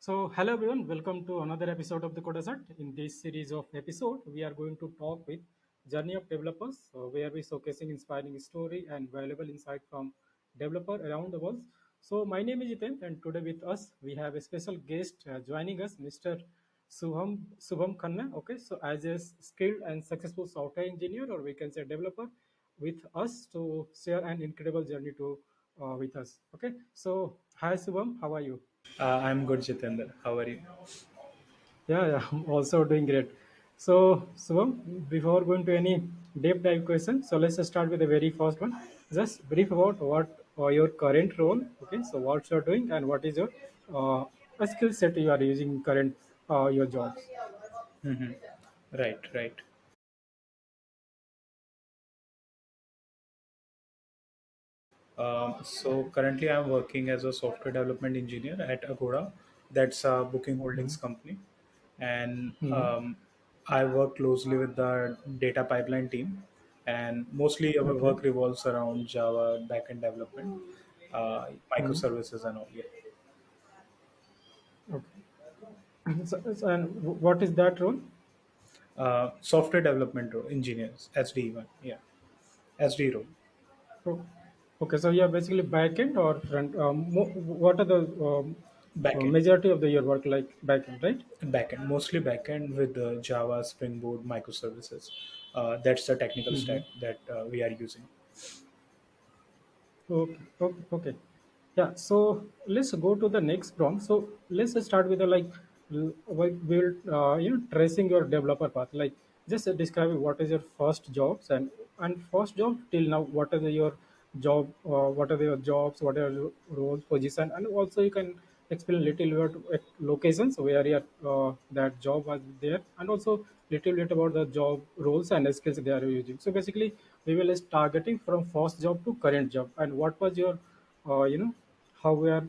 Hello everyone, welcome to another episode of the Codersart. In this series of episode, we are going to talk with journey of developers, where we showcasing inspiring story and valuable insight from developer around the world. So, my name is Jitin, and today with us we have a special guest joining us, Mr. Shubham Khanna. Okay, so as a skilled and successful software engineer, or we can say developer, with us to share an incredible journey to with us. Okay, so hi Shubham, how are you? I'm good, Jitendra. How are you? Yeah, I'm also doing great. So, Subham, before going to any deep dive question, so let's just start with the very first one. Just brief about what your current role. Okay, so what you're doing and what is your uh, skill set you are using in current your jobs. Hmm. Right, right. So currently, I'm working as a software development engineer at Agoda. That's a booking holdings company, and Mm-hmm. I work closely with the data pipeline team. And mostly, our Okay. work revolves around Java backend development, Mm-hmm. microservices, and all. Yeah. Okay. And what is that role? Software development role, engineers, SDE one. Yeah, SDE role. Oh, okay, so you're basically backend or front. What are the Backend. majority of the your work like backend, right? Backend, mostly backend with Java, Spring Boot, microservices. That's the technical Mm-hmm. stack that we are using. Okay, okay, okay. Yeah, so let's go to the next prompt. So let's just start with the we'll tracing your developer path. Like just describe what is your first jobs and first job till now. What are your job? What are your jobs? What are your roles, position, and also you can explain little bit locations where your that job was there, and also little bit about the job roles and skills they are using. So basically, we will is targeting from first job to current job, and what was your how we are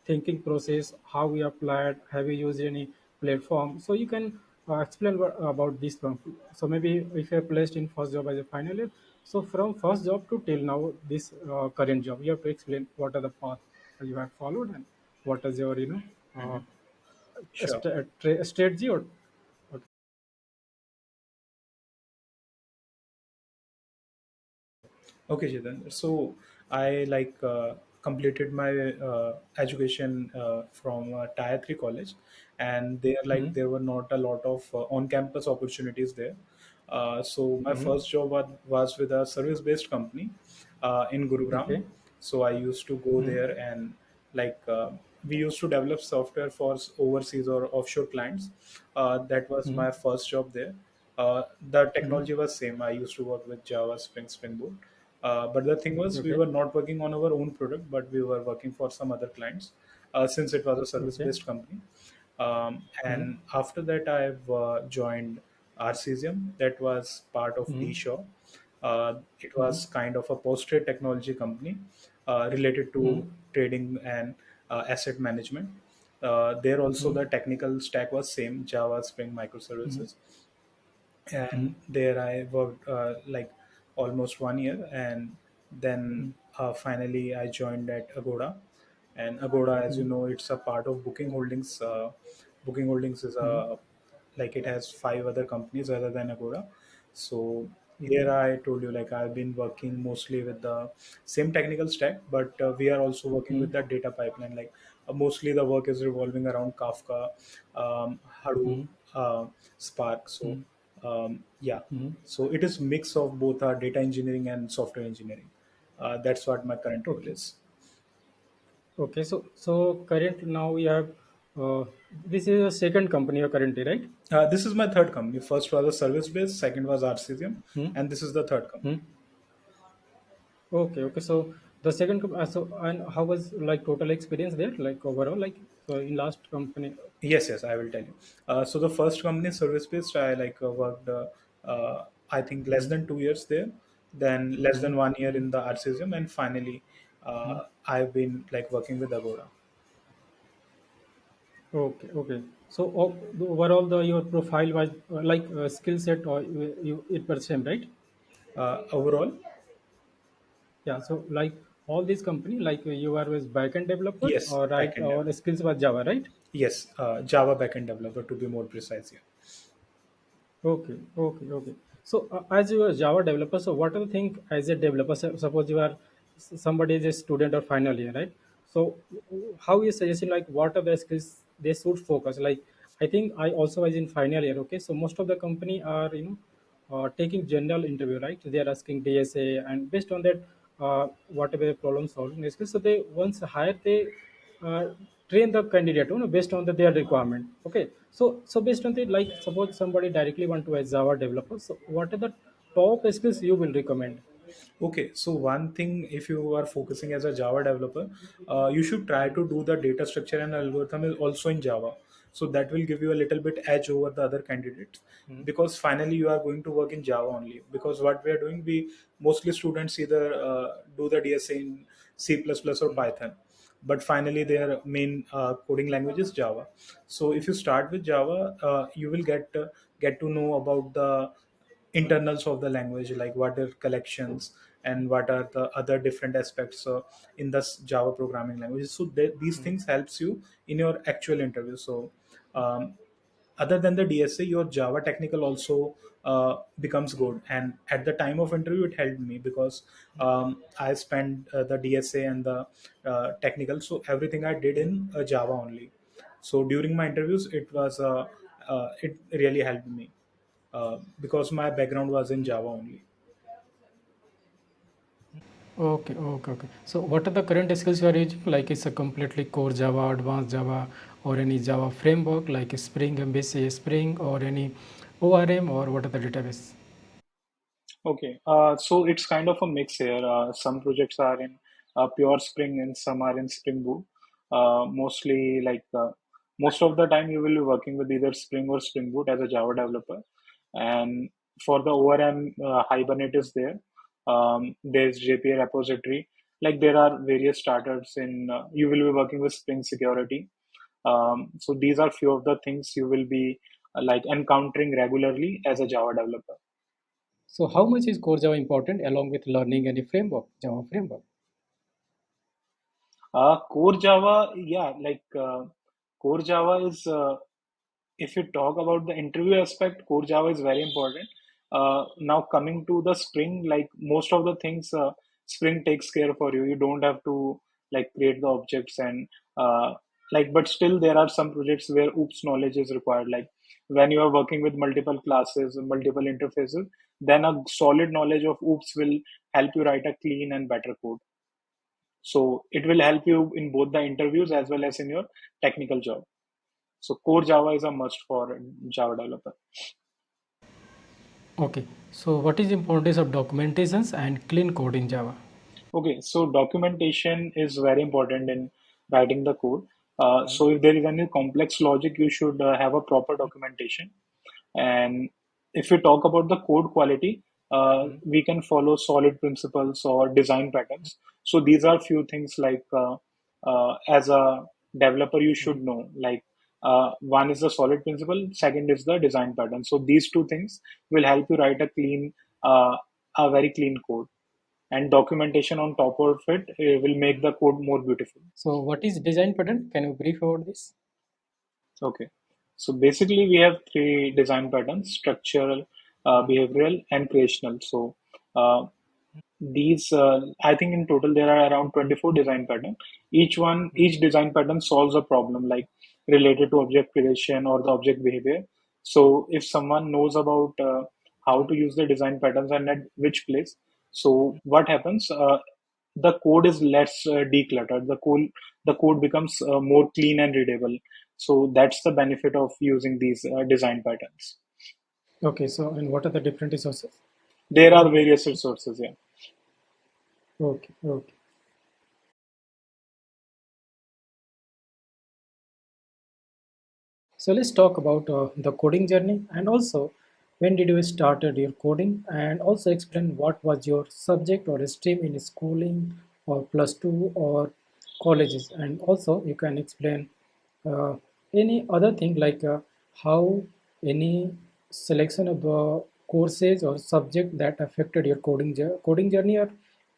thinking process, how we applied, have you used any platform, so you can explain about this one. So maybe if you're placed in first job as a final year, so from first job to till now this current job, you have to explain what are the path you have followed and what is your uh, Sure. strategy or okay. Okay, Chetan. So I completed my education from Tier 3 college, and Hmm. there were not a lot of on-campus opportunities there. So my Hmm. first job was with a service-based company in Gurugram. Okay. So I used to go Hmm. there and like we used to develop software for overseas or offshore clients. That was Hmm. my first job there. The Hmm. technology was same. I used to work with Java, Spring Boot. But the thing was, we Okay. were not working on our own product, but we were working for some other clients since it was a service Okay. based company. Hmm. And after that, I've joined Arcesium, that was part of Hmm. D Shaw. It Hmm. was kind of a post trade technology company related Hmm. to trading and asset management. There also Hmm. the technical stack was same, Java, Spring, Hmm. microservices. Hmm. And there I worked almost 1 year, and Hmm. then finally I joined at Agoda. And Agoda, as you Hmm. know, it's a part of Booking Holdings. Booking Holdings is Hmm. a like it has five other companies other than Agoda. So Okay. here I told you, like, I've been working mostly with the same technical stack, but we are also working Hmm. with that data pipeline. Like mostly the work is revolving around Kafka, Hadoop, Hmm. Spark. So Hmm. yeah, Hmm. so it is mix of both our data engineering and software engineering. That's what my current role Okay. is. Okay. So current now we have this is a second company you're currently, right? This is my third company. First was a service based, second was Arcesium, Hmm. and this is the third Hmm. company. Okay. Okay. So the second so and how was like total experience there, like overall, like so in last company. Yes, yes, I will tell you. So the first company, service based, I worked, I think, less Hmm. than 2 years there, then less Hmm. than 1 year Hmm. in the Arcesium, and finally, Hmm. I've been like working with Agoda. Okay. Okay. So the overall the your profile was like skill set or it was same, right? Overall, Yeah, so like all these company, like you are with backend developer yes, or right backend or developer. skills was Java, right? Yes, Java backend developer to be more precise here. Okay, okay, okay. So, as you are Java developer, so what do you think as a developer? Suppose you are somebody is a student or final year, right? So, how you suggesting like what are the skills they should focus? Like, I think I also was in final year. Okay, so most of the company are taking general interview, right? They are asking DSA, and based on that, whatever problem solving skills. So they once hire they uh, train the candidate based on their requirement. Okay, so based on the like suppose somebody directly want to a Java developer, so what are the top skills you will recommend? Okay, so one thing, if you are focusing as a Java developer, you should try to do the data structure and algorithm is also in Java. So that will give you a little bit edge over the other candidates, Hmm. because finally you are going to work in Java only. Because what we are doing, we mostly students either do the DSA in C++ or Python, but finally their main coding language is Java. So if you start with Java, you will get to know about the internals of the language, like what are collections and what are the other different aspects in the Java programming language. So these things helps you in your actual interview. So um, other than the DSA, your Java technical also becomes good. And at the time of interview, it helped me because I spent the DSA and the technical, so everything I did in Java only. So during my interviews, it really helped me because my background was in Java only. Okay, okay, okay. So what are the current skills you are using? Like it's a completely core Java, advanced Java, or any Java framework like Spring, MVC, Spring, or any ORM, or what are the database? Okay, so it's kind of a mix here. Some projects are in pure Spring and some are in Spring Boot. Mostly, most of the time, you will be working with either Spring or Spring Boot as a Java developer. And for the ORM, Hibernate is there. There's JPA repository. Like there are various startups in. You will be working with Spring Security. So these are few of the things you will be like encountering regularly as a Java developer. So how much is core Java important along with learning any framework, Java framework? Core Java, yeah, core Java is, if you talk about the interview aspect, core Java is very important. Now coming to the Spring, like most of the things, Spring takes care for you. You don't have to like create the objects and but still there are some projects where OOPS knowledge is required. Like when you are working with multiple classes, multiple interfaces, then a solid knowledge of OOPS will help you write a clean and better code. So it will help you in both the interviews as well as in your technical job. So core Java is a must for Java developer. Okay, so what is the importance of documentations and clean code in Java? Okay, so documentation is very important in writing the code. So if there is any complex logic, you should have a proper documentation. And if we talk about the code quality, we can follow solid principles or design patterns. So these are few things as a developer you should know. One is the solid principle, second is the design pattern. So these two things will help you write uh, a very clean code. And documentation on top of it will make the code more beautiful. So what is design pattern? Can you brief about this? Okay. So basically, we have three design patterns: structural, behavioral, and creational. So uh, I think in total there are around 24 design patterns. Each design pattern solves a problem like related to object creation or the object behavior. So if someone knows about how to use the design patterns and at which place, so what happens? The code is less decluttered. The code becomes more clean and readable. So that's the benefit of using these design patterns. Okay, so and what are the different resources? There are various resources. Yeah. Okay, okay. So let's talk about the coding journey and also when did you started your coding and also explain what was your subject or stream in schooling or plus two or colleges and also you can explain uh, any other thing like how any selection of courses or subject that affected your coding journey or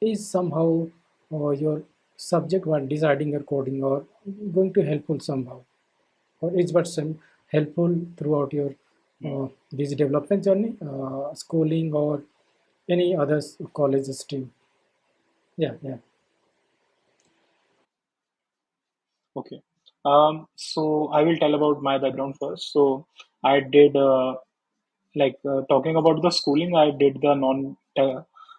is somehow your subject when deciding your coding or going to helpful somehow. or is what some helpful throughout your this development journey, schooling or any other college stream? Yeah, yeah. Okay. So I will tell about my background first. So I did talking about the schooling. I did the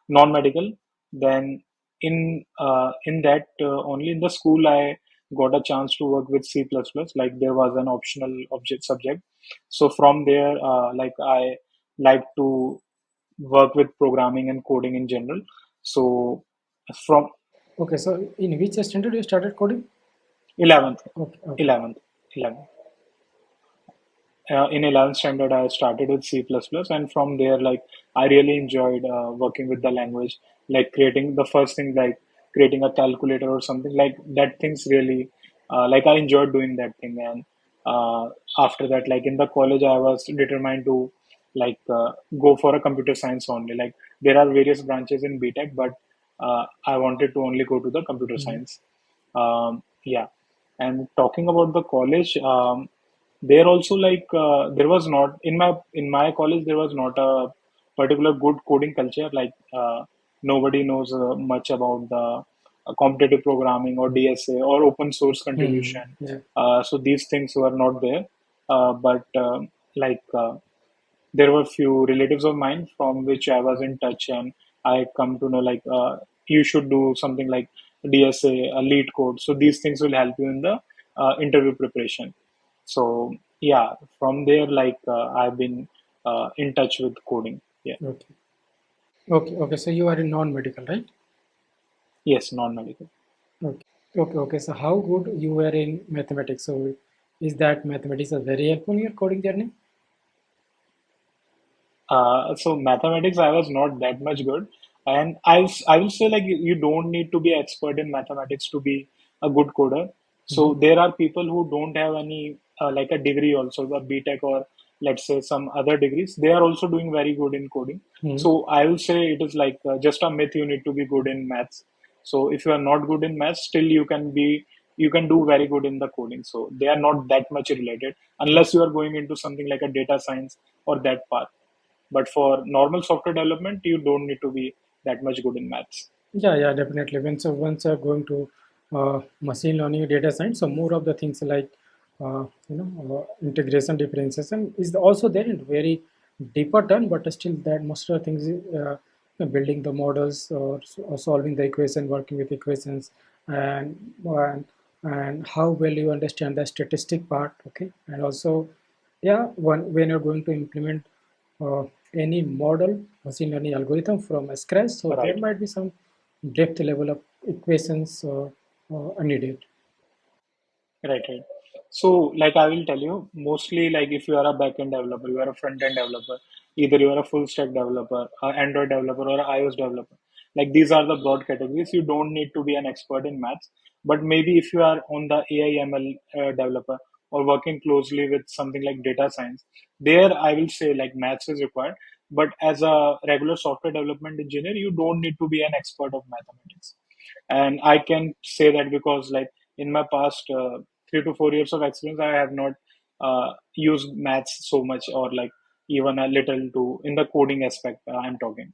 non-medical. Then in that only in the school I got a chance to work with C++. Like there was an optional object subject. So from there, like I like to work with programming and coding in general. So from Okay, so in which standard you started coding? 11th, Okay, okay. 11th, 11th. In 11th standard I started with C++, and from there like I really enjoyed working with the language, like creating the first thing, like creating a calculator or something like that. Things really like I enjoyed doing that thing. And after that, like in the college I was determined to go for a computer science only. Like there are various branches in BTech, but I wanted to only go to the computer Mhm. science. Yeah. And talking about the college, there also there was not in my college there was not a particular good coding culture. Like nobody knows much about the competitive programming or DSA or open source Hmm. contribution. Yeah. So these things were not there. But like there were few relatives of mine from which I was in touch, and I come to know like you should do something like DSA, Leetcode. So these things will help you in the interview preparation. So yeah, from there I've been in touch with coding. Yeah, Okay. Okay. Okay. So you are in non-medical, right? yes, non-medical. Okay. Okay. Okay. So how good you were in mathematics? So is that mathematics is very helpful in your coding journey? So mathematics, I was not that much good, and I will say like you don't need to be expert in mathematics to be a good coder. Hmm. So there are people who don't have any like a degree also, a BTech or let's say some other degrees. They are also doing very good in coding. Hmm. So I will say it is like just a myth. You need to be good in maths. So if you are not good in maths, still you can do very good in the coding. So they are not that much related unless you are going into something like a data science or that path. But for normal software development, you don't need to be that much good in maths. Yeah, yeah, definitely. Once you're going to machine learning, data science, so more of the things like integration differentiation is also there in very deeper turn, but still that most of the things building the models or solving the equation, working with equations, and and how well you understand the statistic part. Okay, and also yeah, when you're going to implement uh, any model machine learning algorithm from scratch, so there Right. might be some depth level of equations needed. Right, right. So, like I will tell you, mostly like if you are a backend developer, you are a front end developer, either you are a full stack developer, a Android developer, or a iOS developer. Like these are the broad categories. You don't need to be an expert in maths, but maybe if you are on the AI ML developer or working closely with something like data science, there I will say like maths is required. But as a regular software development engineer, you don't need to be an expert of mathematics. And I can say that because like in my past 3 to 4 years of experience, I have not used maths so much or like even a little to in the coding aspect. I'm talking.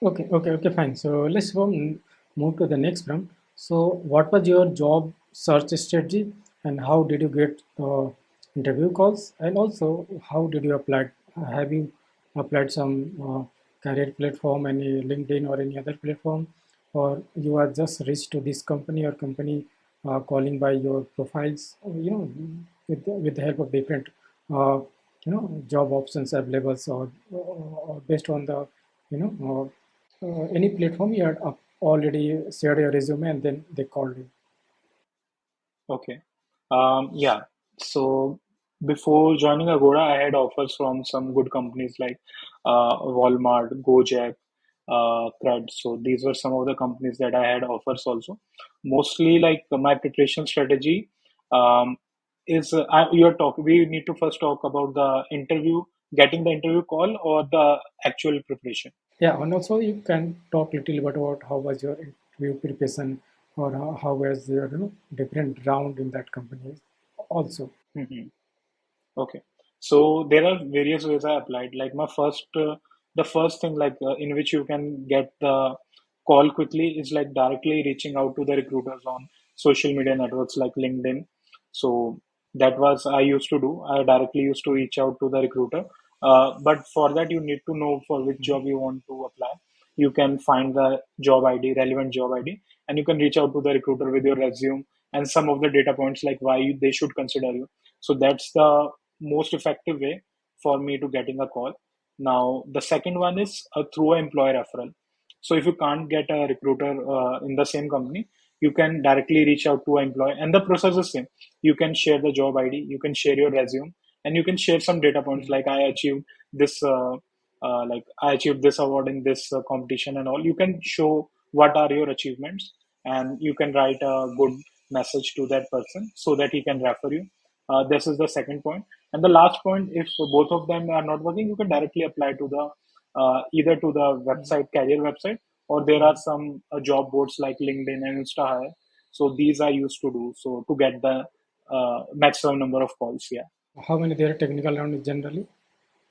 Okay, okay, okay, fine. So let's move to the next round. So what was your job search strategy, and how did you get interview calls, and also how did you apply? Have you applied some career platform, any LinkedIn or any other platform, or you are just reached to this company or company calling by your profiles, with the help of different job options available, or based on the any platform you had already shared your resume and then they called you. Okay. Yeah. So before joining Agoda, I had offers from some good companies like Walmart, Gojek, Cred. So these were some of the companies that I had offers also. Mostly like my preparation strategy um, is you're talk. We need to first talk about the interview, getting the interview call or the actual preparation. Yeah, and also you can talk little bit about how was your interview preparation, or how was your different round in that company also. Mhm. Okay. So there are various ways I applied. Like the first thing like in which you can get the call quickly is like directly reaching out to the recruiters on social media networks like LinkedIn. So that was I used to do. I directly used to reach out to the recruiter. But for that, you need to know for which Mhm. job you want to apply. You can find the job ID, relevant job ID, and you can reach out to the recruiter with your resume and some of the data points like why they should consider you. So that's the most effective way for me to getting a call. Now, the second one is through an employer referral. So if you can't get a recruiter in the same company, you can directly reach out to an employer, and the process is same. You can share the job ID, you can share your resume, and you can share some data points like I achieved this, like I achieved this award in this competition and all. You can show what are your achievements, and you can write a good message to that person so that he can refer you. This is the second point. And the last point, if both of them are not working, you can directly apply to the either to the website, career website, or there are Mhm. some job boards like LinkedIn and InstaHire. So these I used to do so to get the maximum number of calls. Yeah. How many there are technical round generally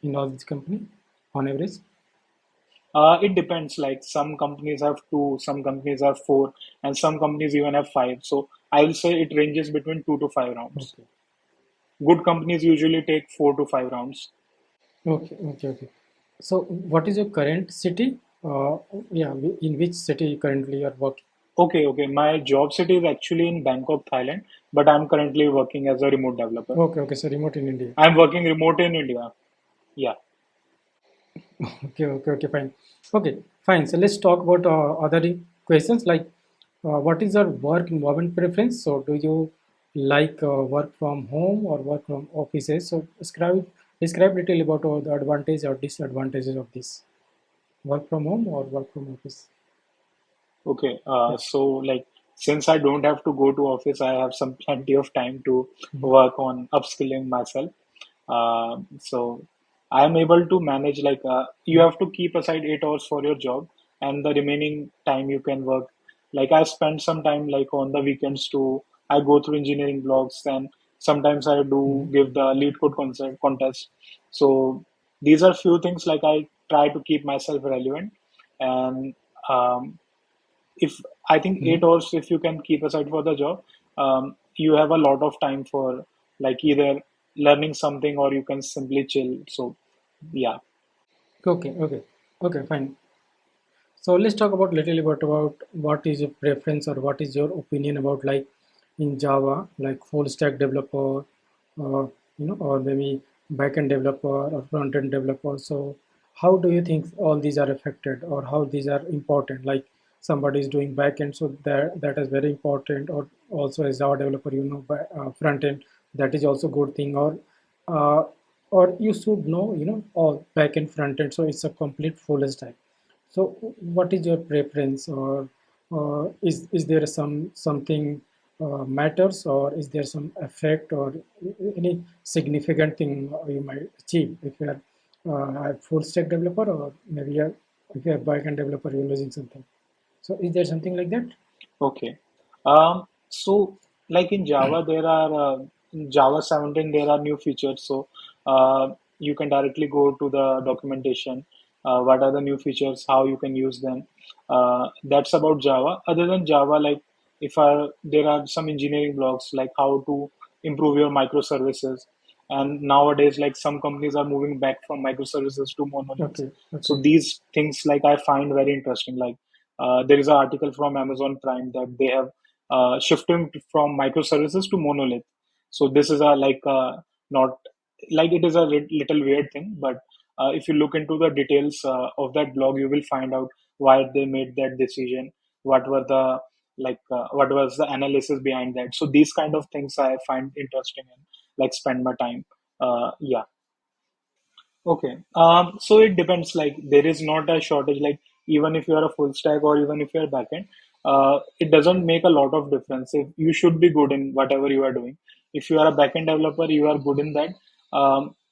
in all this company on average? It depends. Like some companies have two, some companies have four, and some companies even have five. So I will say it ranges between 2 to 5 rounds. Okay. Good companies usually take 4 to 5 rounds. Okay, okay, okay. So, what is your current city? Yeah, in which city you currently are working? Okay, okay. My job city is actually in Bangkok, Thailand, but I'm currently working as a remote developer. Okay, okay. So, remote in India. I'm working remote in India. Yeah. Okay, okay, okay, fine. Okay, fine. So, let's talk about other questions like what is your work environment preference? So, do you like work from home or work from offices? So, describe little about all the advantage or disadvantages of this work from home or work from office. Okay. Yeah. So like since I don't have to go to office, I have some plenty of time to Mhm. work on upskilling myself. So I am able to manage like you Mhm. have to keep aside 8 hours for your job, and the remaining time you can work. Like I spend some time like on the weekends to I go through engineering blogs, and sometimes I do Mhm. give the lead code concert contest. So these are few things like I try to keep myself relevant, and um, if I think Mhm. 8 hours, if you can keep aside for the job, you have a lot of time for like either learning something or you can simply chill. So yeah. Okay, okay, okay, fine. So let's talk about little bit about what is your preference or what is your opinion about like in Java, like full stack developer, or maybe backend developer or front end developer. So how do you think all these are affected or how these are important? Like somebody is doing backend, so that is very important. Or also as Java developer, front end, that is also good thing. Uh, or you should know, all backend front end. So it's a complete full stack. So, what is your preference, or is there something matters, or is there some effect, or any significant thing you might achieve if you are a full stack developer, or maybe if you are backend developer, you're losing something. So, is there something like that? Okay. So like in Java, there are in Java 17 there are new features. So you can directly go to the documentation. What are the new features? How you can use them? That's about Java. Other than Java, like if I there are some engineering blocks like how to improve your microservices. And nowadays, like some companies are moving back from microservices to monoliths. Okay, So okay, these things like I find very interesting. Like there is an article from Amazon Prime that they have shifted from microservices to monolith. So this is a like not like it is a little weird thing, but if you look into the details of that blog, you will find out why they made that decision. What were the what was the analysis behind that? So these kind of things I find interesting and like spend my time. Yeah. Okay. So it depends. Like there is not a shortage. Like even if you are a full stack or even if you are backend, it doesn't make a lot of difference. If you should be good in whatever you are doing. If you are a backend developer, you are good in that.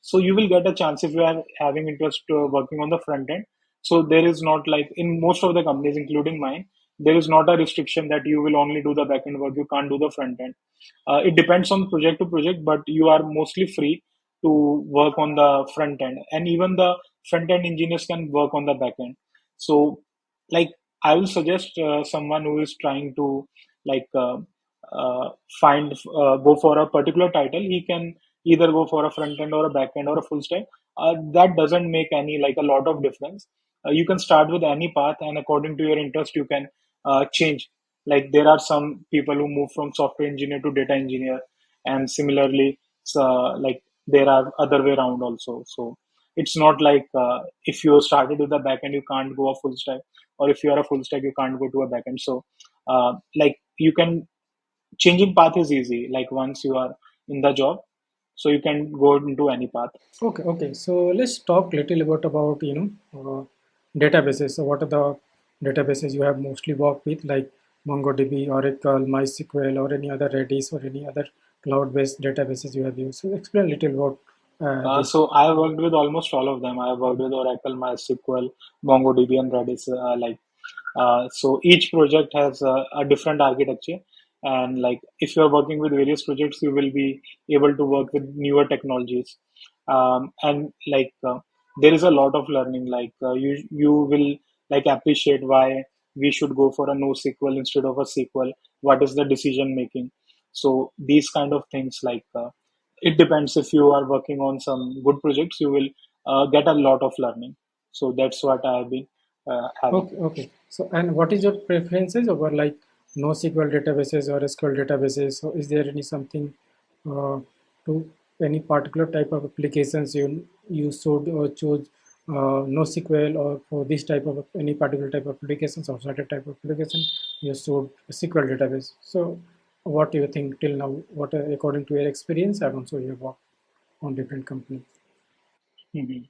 So you will get a chance if you are having interest working on the front end. So there is not like in most of the companies, including mine, there is not a restriction that you will only do the backend work. You can't do the front end. It depends on project to project, but you are mostly free to work on the front end, and even the front end engineers can work on the back end. So, like I will suggest someone who is trying to like uh, find go for a particular title, he can either go for a front end or a back end or a full stack. That doesn't make any like a lot of difference. You can start with any path, and according to your interest, you can change. Like there are some people who move from software engineer to data engineer, and similarly, like there are other way around also. So it's not like if you started with the backend, you can't go a full stack, or if you are a full stack, you can't go to a backend. So like you can changing path is easy. Like once you are in the job, so you can go into any path. Okay, okay. So let's talk little bit about databases. So what are the databases you have mostly worked with, like MongoDB, Oracle, MySQL, or any other Redis or any other cloud-based databases you have used? So explain a little about this. So I worked with almost all of them. I worked with Oracle, MySQL, MongoDB, and Redis. So each project has a different architecture, and like if you are working with various projects, you will be able to work with newer technologies. And like there is a lot of learning. Like you will like appreciate why we should go for a NoSQL instead of a SQL. What is the decision making? So these kind of things like. It depends. If you are working on some good projects, you will get a lot of learning. So that's what I have been having. Okay, okay. So, and what is your preferences over like NoSQL databases or SQL databases? So, is there any something to any particular type of applications you should choose NoSQL, or for this type of any particular type of applications or certain type of application you should SQL database? So, what do you think till now? What according to your experience and also your work on different companies? Mhm.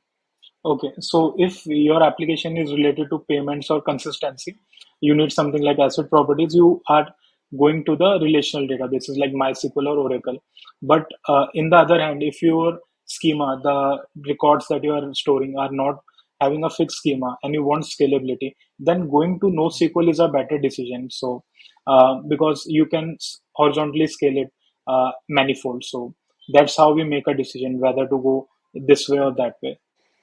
Okay, so if your application is related to payments or consistency, you need something like asset properties. You are going to the relational databases like MySQL or Oracle. But in the other hand, if your schema, the records that you are storing are not having a fixed schema and you want scalability, then going to NoSQL is a better decision. So because you can horizontally scale it manifold. So that's how we make a decision whether to go this way or that way.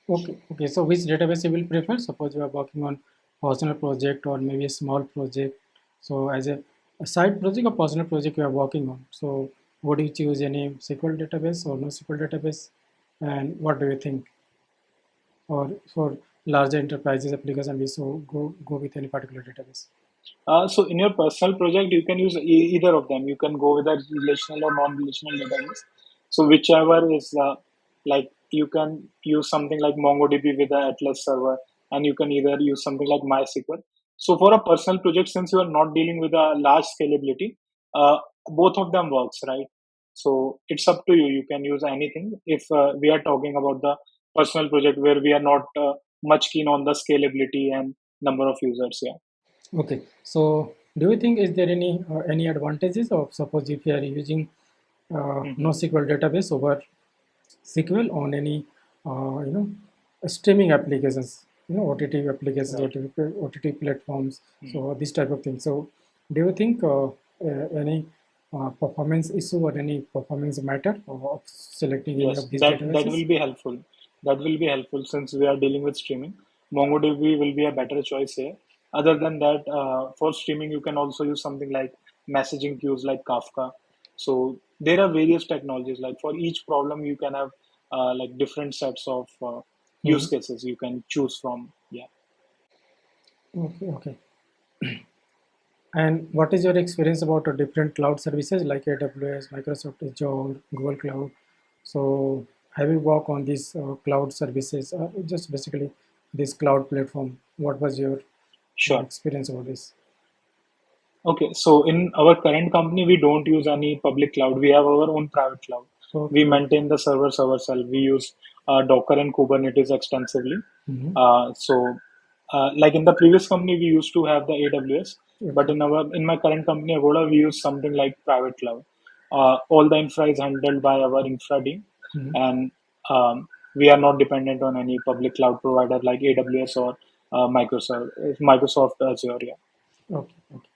Okay, okay. So which database you will prefer? Suppose you are working on personal project or maybe a small project. So as a side project or personal project you are working on. So would you choose any SQL database or no SQL database? And what do you think? Or for larger enterprises application, we so go with any particular database. So in your personal project, you can use either of them. You can go with a relational or non-relational database. So whichever is like you can use something like MongoDB with the Atlas server, and you can either use something like MySQL. So for a personal project, since you are not dealing with a large scalability, uh, both of them works, right? So it's up to you. You can use anything. If we are talking about the personal project where we are not much keen on the scalability and number of users, yeah. Okay. So do you think is there any advantages of suppose if you are using Mhm. NoSQL database over SQL on any streaming applications, OTT applications, Right. OTT platforms, Hmm. so this type of thing. So do you think any performance issue or any performance matter of selecting any Yes, of these that databases? will be helpful. That will be helpful since we are dealing with streaming. MongoDB will be a better choice here. Other than that, for streaming, you can also use something like messaging queues like Kafka. So there are various technologies. Like for each problem, you can have like different sets of use Mhm. cases you can choose from. Yeah. Okay, okay. And what is your experience about different cloud services like AWS, Microsoft Azure, Google Cloud? So, have you worked on these cloud services? Just basically this cloud platform. What was your Sure. experience about this? Okay, so in our current company, we don't use any public cloud. We have our own private cloud. We Okay, okay. maintain the servers ourselves. We use Docker and Kubernetes extensively. Hmm. Like in the previous company, we used to have the AWS, but Okay. in my current company, Agoda, we use something like private cloud. All the infra is handled by our infra team, Hmm. and we are not dependent on any public cloud provider like AWS or Microsoft Azure. Yeah. Okay, okay.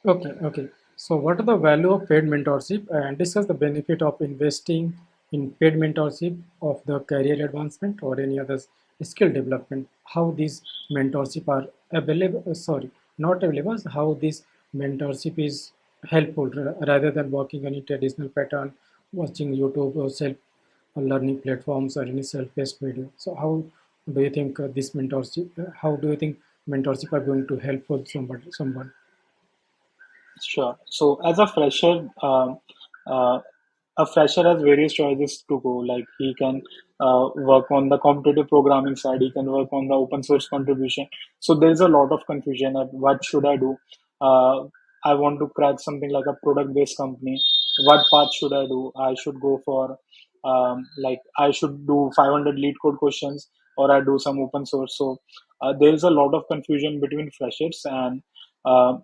Okay, okay. So, what are the value of paid mentorship and discuss the benefit of investing in paid mentorship of the career advancement or any other skill development? How these mentorship are available? Sorry, not available. How this mentorship is helpful rather than working on a traditional pattern, watching YouTube or self learning platforms or any self-paced video. So, how do you think this mentorship? How do you think mentorship are going to helpful somebody? Someone? Sure. So as uh, a fresher has various choices to go. Like he can work on the competitive programming side. He can work on the open source contribution. So there is a lot of confusion at what should I do. Uh, I want to crack something like a product based company. What path should I do? I should go for like I should do 500 lead code questions, or I do some open source. So there is a lot of confusion between freshers, and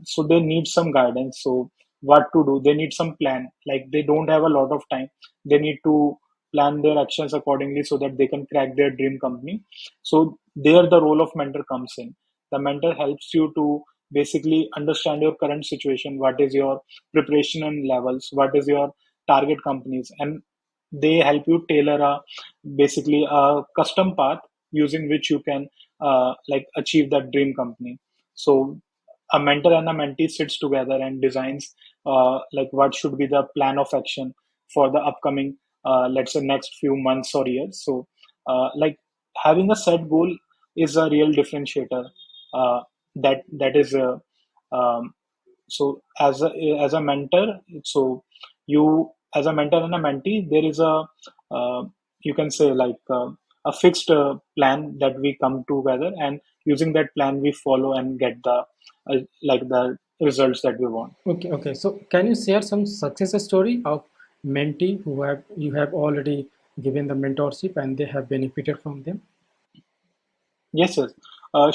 so they need some guidance. So what to do? They need some plan. Like they don't have a lot of time. They need to plan their actions accordingly so that they can crack their dream company. So there the role of mentor comes in. The mentor helps you to basically understand your current situation. What is your preparation and levels? What is your target companies? And they help you tailor a basically a custom path using which you can like achieve that dream company. So a mentor and a mentee sits together and designs like what should be the plan of action for the upcoming let's say next few months or years. So like having a set goal is a real differentiator. That is um, so as a mentor, so you as a mentor and a mentee, there is a you can say like a fixed plan that we come together, and using that plan we follow and get the like the results that we want. Okay, okay. So can you share some success story of mentee who have you have already given the mentorship and they have benefited from them? Yes, yes.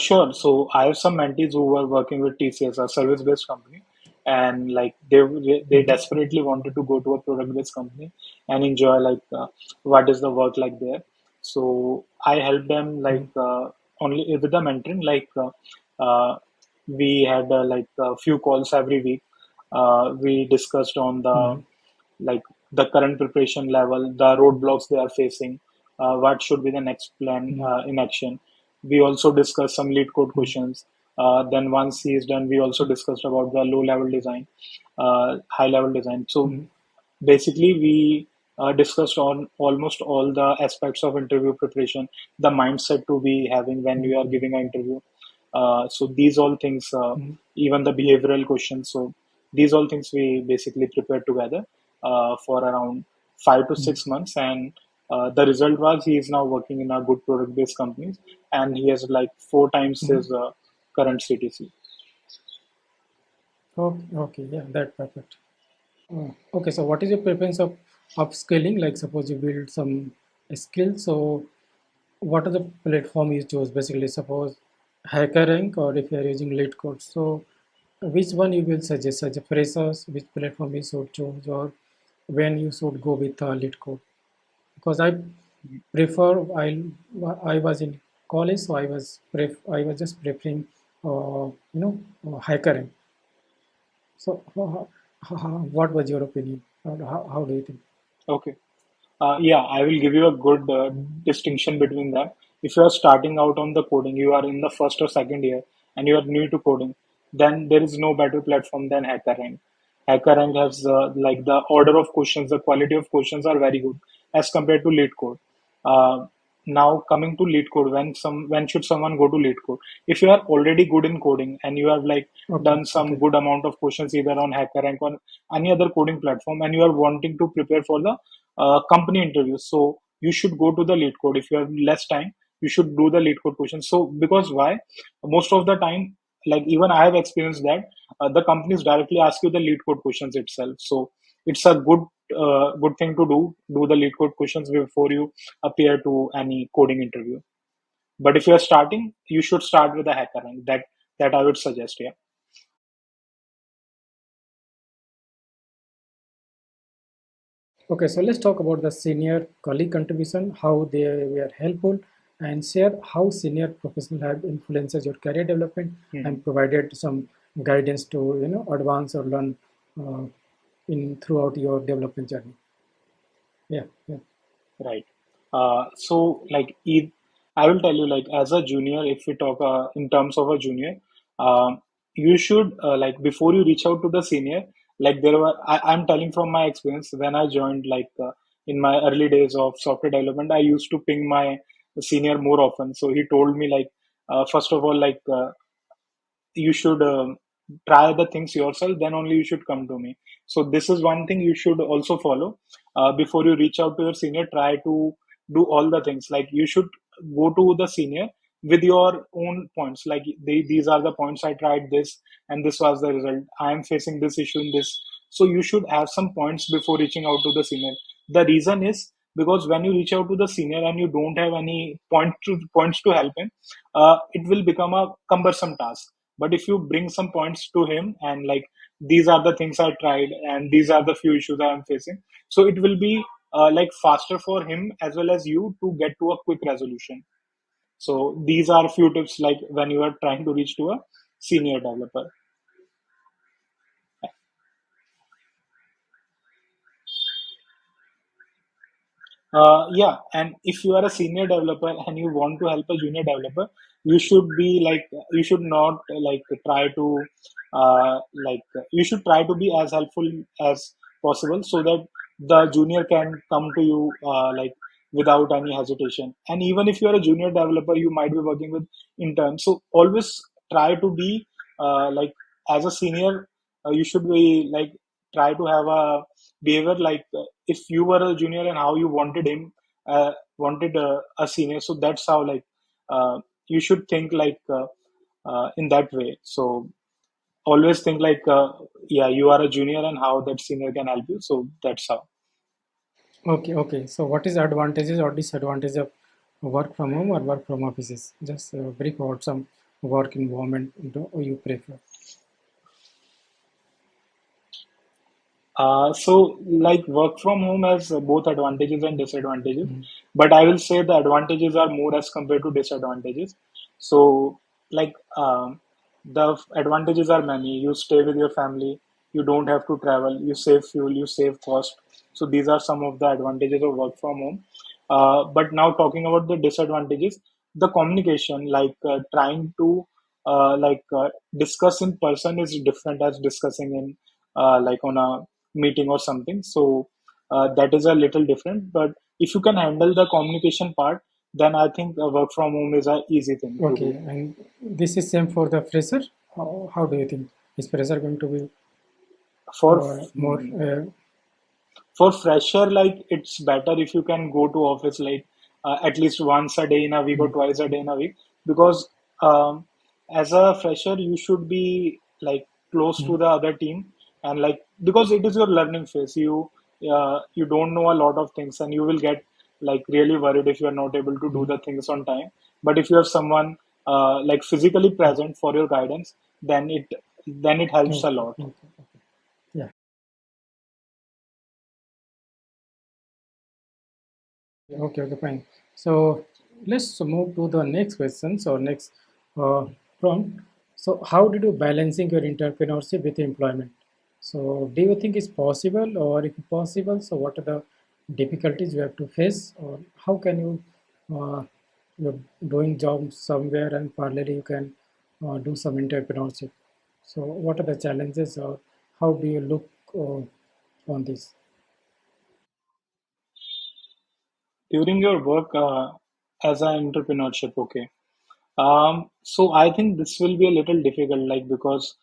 Sure. So I have some mentees who were working with TCS, a service-based company, and like they Mhm, desperately wanted to go to a product-based company and enjoy like what is the work like there. So I helped them like mhm, only with the mentoring. Like we had like a few calls every week. We discussed on the mhm, like the current preparation level, the roadblocks they are facing, what should be the next plan mhm, in action. We also discussed some lead code mhm, questions. Then once he is done, we also discussed about the low level design, high level design. So mhm, basically, we discussed on almost all the aspects of interview preparation, the mindset to be having when you are mhm, giving an interview. So these all things, mhm, even the behavioral questions. So these all things we basically prepared together for around 5 to 6 months, and the result was he is now working in a good product-based companies, and he has like four times mhm. his current CTC. Okay, okay, yeah, that perfect. Okay, so what is your preference of upscaling? Like suppose you build some skill, so what are the platform you choose? Basically, suppose Hackerrank or if you are using Leetcode. So which one you will suggest as a freshers, which platform you should choose or when you should go with Leetcode? Because I prefer, I was in college, so I was just preferring, Hackerrank. So what was your opinion? How do you think? Okay. Yeah, I will give you a good distinction between that. If you are starting out on the coding, you are in the first or second year, and you are new to coding, then there is no better platform than HackerRank. HackerRank has like the order of questions, the quality of questions are very good as compared to LeetCode. Uh, Now coming to LeetCode, when should someone go to LeetCode? If you are already good in coding and you have like Okay, done some okay. good amount of questions either on HackerRank or any other coding platform, and you are wanting to prepare for the company interviews. So you should go to the lead code. If you have less time, you should do the lead code questions. So because why? Most of the time, like even I have experienced that the companies directly ask you the lead code questions itself. So it's a good thing to do. Do the lead code questions before you appear to any coding interview. But if you are starting, you should start with a hacker rank. That I would suggest. Yeah. Okay, so let's talk about the senior colleague contribution, how they were helpful, and share how senior professionals have influenced your career development Hmm. and provided some guidance to advance or learn uh, in throughout your development journey. Yeah, yeah. Right. So, I will tell you, like, as a junior, if we talk in terms of a junior, you should, before you reach out to the senior, I'm telling from my experience, when I joined, in my early days of software development, I used to ping my senior more often. So he told me, first of all, you should try the things yourself, then only you should come to me. So this is one thing you should also follow. Before you reach out to your senior, try to do all the things. Like, you should go to the senior with your own points, like, these are the points I tried this, and this was the result. I am facing this issue in this. So you should have some points before reaching out to the senior. The reason is because when you reach out to the senior and you don't have any points to help him, it will become a cumbersome task. But if you bring some points to him, and like, these are the things I tried and these are the few issues I am facing, so it will be faster for him as well as you to get to a quick resolution. So these are a few tips, like, when you are trying to reach to a senior developer. Yeah, and if you are a senior developer and you want to help a junior developer, you should not try to you should try to be as helpful as possible, so that the junior can come to you without any hesitation. And even if you are a junior developer, you might be working with interns. So always try to be like, as a senior, you should be like, try to have a behavior like, if you were a junior and how you wanted a senior. So that's how, you should think in that way. So always think yeah, you are a junior and how that senior can help you. So that's how. Okay, okay. So what is advantages or disadvantages of work from home or work from offices? Just brief about some work environment you prefer. Work from home has both advantages and disadvantages, Mhm. but I will say the advantages are more as compared to disadvantages. So, like, the advantages are many. You stay with your family, you don't have to travel, you save fuel, you save cost. So these are some of the advantages of work from home. But now, talking about the disadvantages, the communication, trying to discuss in person is different as discussing in on a meeting or something. So that is a little different. But if you can handle the communication part, then I think work from home is a easy thing to Okay, do. and this is same for the fresher. How do you think? Is fresher going to be For more? for fresher, like, it's better if you can go to office, at least once a day in a week or Mm, twice a day in a week, because as a fresher you should be like close to mm, the other team, and like, because it is your learning phase, you don't know a lot of things, and you will get like really worried if you are not able to do mm. the things on time. But if you have someone like physically present for your guidance, then it helps a Okay, lot. okay, okay. Yeah. Okay, okay, fine. So let's move to the next question. So next uh, prompt. So how did you balancing your entrepreneurship with employment? So do you think it's possible, or if possible, so what are the difficulties you have to face, or how can you you're doing job somewhere and parallelly you can do some entrepreneurship. So what are the challenges, or how do you look on this? During your work as an entrepreneurship, okay. So I think this will be a little difficult, like, because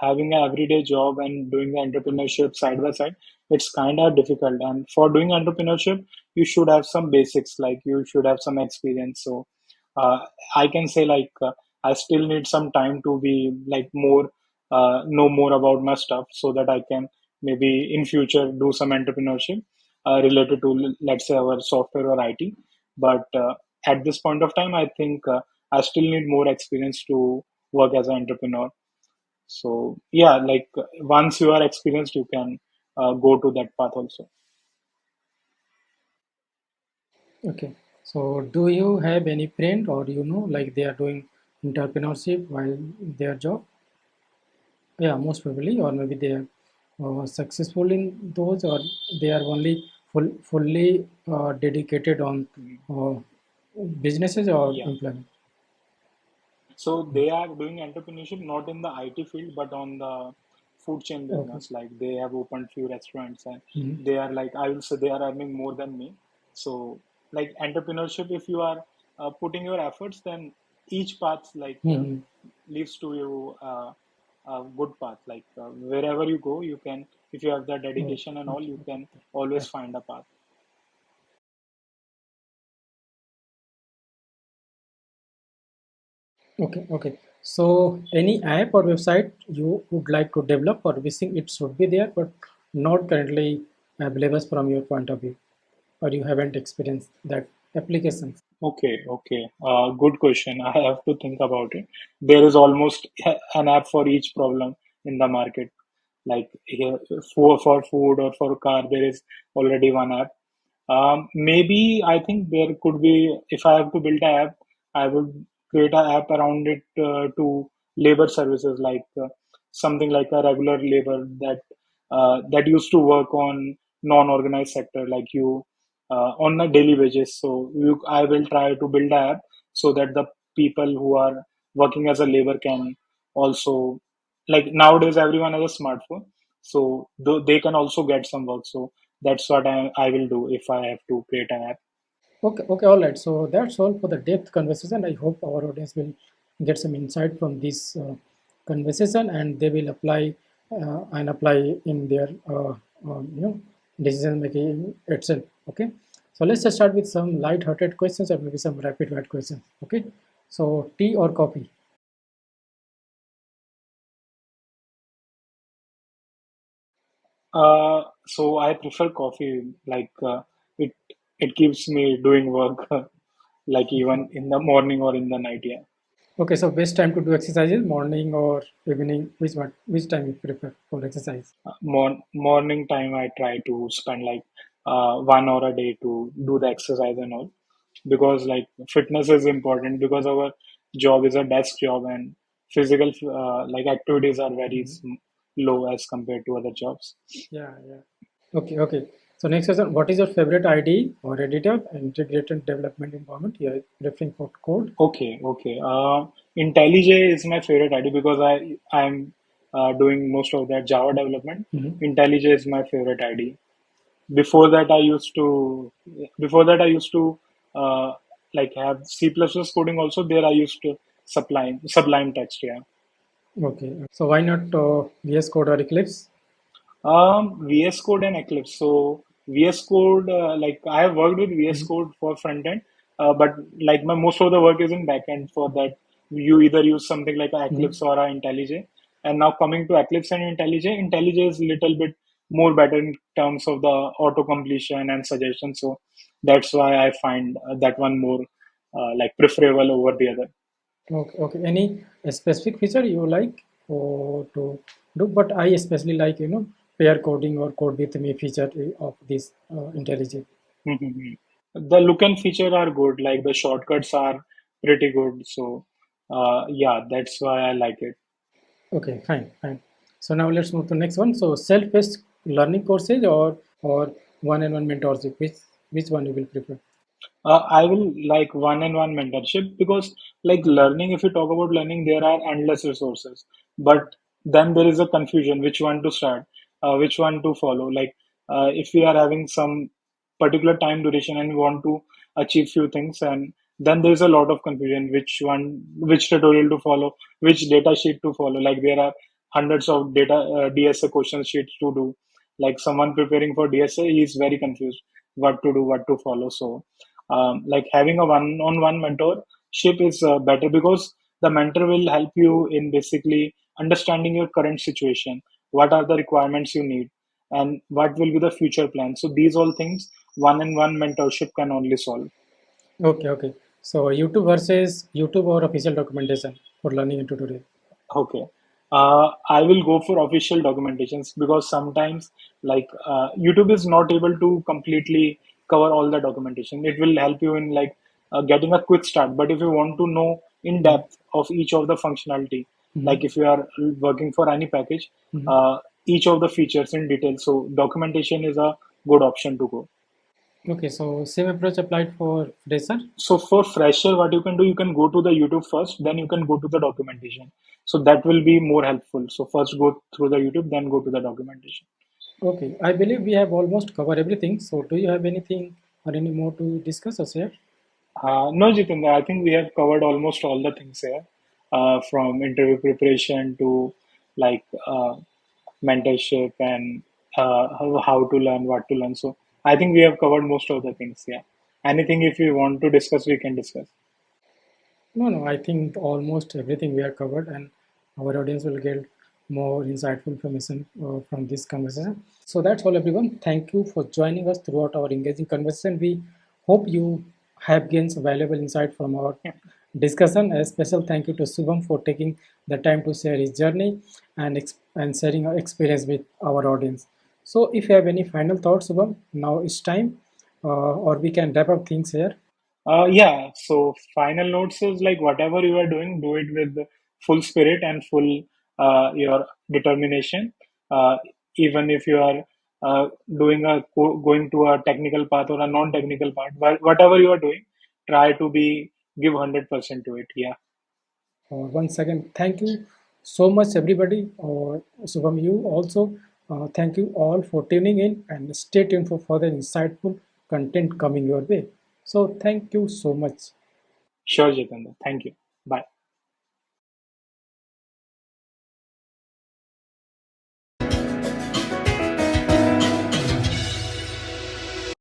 having an everyday job and doing the entrepreneurship side by side, it's kind of difficult. And for doing entrepreneurship, you should have some basics, like you should have some experience. So uh, I can say, I still need some time to be like more know more about my stuff, so that I can maybe in future do some entrepreneurship related to, let's say, our software or IT. But at this point of time, I think I still need more experience to work as an entrepreneur. So yeah, once you are experienced, you can go to that path also. Okay. So do you have any friend or like they are doing entrepreneurship while their job? Yeah, most probably, or maybe they are successful in those, or they are only fully dedicated on Mhm. uh, businesses or Yeah. employment. So they are doing entrepreneurship not in the IT field, but on the food chain Okay. business. Like they have opened few restaurants, and Mm-hmm. they are like, I will say they are earning more than me. So like entrepreneurship, if you are putting your efforts, then each path like Mm-hmm. leads to you a good path. Like wherever you go, you can, if you have the Okay, dedication and all, okay, you okay, can okay. always Right. find a path. Okay, okay. So any app or website you would like to develop or wishing it should be there, but not currently available from your point of view, or you haven't experienced that applications. Okay. Good question. I have to think about it. There is almost an app for each problem in the market. Like here, for food or for car, there is already one app. Maybe I think there could be, if I have to build an app, I would create an app around it to labor services, like something like a regular labor that used to work on non-organized sector, like you on a daily wages. So I will try to build an app so that the people who are working as a labor can also, like nowadays everyone has a smartphone, so they can also get some work. So that's what I will do if I have to create an app. Okay, okay, all right. So that's all for the depth conversation. I hope our audience will get some insight from this conversation, and they will apply in their decision making itself. Okay. So let's just start with some light-hearted questions or maybe some rapid-fire questions. Okay. So tea or coffee? So I prefer coffee. Like it it keeps me doing work, like even in the morning or in the night. Yeah. Okay. So best time to do exercises, morning or evening? Which one? Which time you prefer for exercise? Morning time I try to spend like 1 hour a day to do the exercise and all, because like fitness is important, because our job is a desk job, and physical like activities are very Mhm. low as compared to other jobs. Yeah, yeah. Okay, okay. So next question, what is your favorite IDE or editor, integrated development environment? You're referring for code. Okay. IntelliJ is my favorite ID because I'm doing most of that Java development. Mhm. IntelliJ is my favorite ID. Before that, I used to uh, like have C++ coding also. There I used to Sublime Text. Yeah. Okay. So why not VS Code or Eclipse? VS Code and Eclipse. So VS Code, like I have worked with VS Mhm. Code for front end, but like my most of the work is in backend. For that, you either use something like a Mhm. Eclipse or a IntelliJ. And now coming to Eclipse and IntelliJ is a little bit more better in terms of the auto completion and suggestion. So that's why I find that one more like preferable over the other. Okay, okay. Any specific feature you like to do? But I especially like, pair coding or code with me feature of this IntelliJ. The look and feature are good, like the shortcuts are pretty good. So yeah, that's why I like it. Okay, fine, fine. So now let's move to next one. So self-paced learning courses or one-on-one mentorship. Which one you will prefer? I will like one-on-one mentorship, because like Okay. learning, if you talk about learning, there are endless resources. But then there is a confusion which one to start, which one to follow. Like if we are having some particular time duration and we want to achieve few things, and then there is a lot of confusion which tutorial to follow, which data sheet to follow. Like there are hundreds of data DSA question sheets to do. Like someone preparing for DSA, he is very confused what to do, what to follow. So like having a one-on-one mentorship is better, because the mentor will help you in basically understanding your current situation, what are the requirements you need, and what will be the future plan. So these all things one-on-one mentorship can only solve. Okay, okay. So YouTube versus YouTube or official documentation for learning and tutorial. Okay. I will go for official documentations, because sometimes like YouTube is not able to completely cover all the documentation. It will help you in like getting a quick start. But if you want to know in Mhm. depth of each of the functionality, like Mhm. if you are working for any package, Mhm. uh, each of the features in detail, so documentation is a good option to go. Okay, so same approach applied for fresher. So for fresher, what you can do, you can go to the YouTube first, then you can go to the documentation. So that will be more helpful. So first go through the YouTube, then go to the documentation. Okay, I believe we have almost covered everything. So do you have anything or any more to discuss or share? No, Jitendra, I think we have covered almost all the things here, from interview preparation to like mentorship and how to learn, what to learn. So I think we have covered most of the things. Yeah. Anything if you want to discuss, we can discuss. No, no, I think almost everything we have covered, and our audience will get more insightful information from this conversation. So that's all, everyone. Thank you for joining us throughout our engaging conversation. We hope you have gained valuable insight from our Yeah. discussion. A special thank you to Subham for taking the time to share his journey and sharing our experience with our audience. So, if you have any final thoughts, Subham, now it's time, or we can wrap up things here. Yeah, so final notes is like whatever you are doing, do it with full spirit and full your determination. Even if you are doing going to a technical path or a non-technical path, whatever you are doing, try to be give 100% to it. Yeah, Once again, thank you so much, everybody. Subham, you also thank you all for tuning in and stay tuned for further insightful content coming your way. So, thank you so much. sure, Jitendra. Thank you. Bye.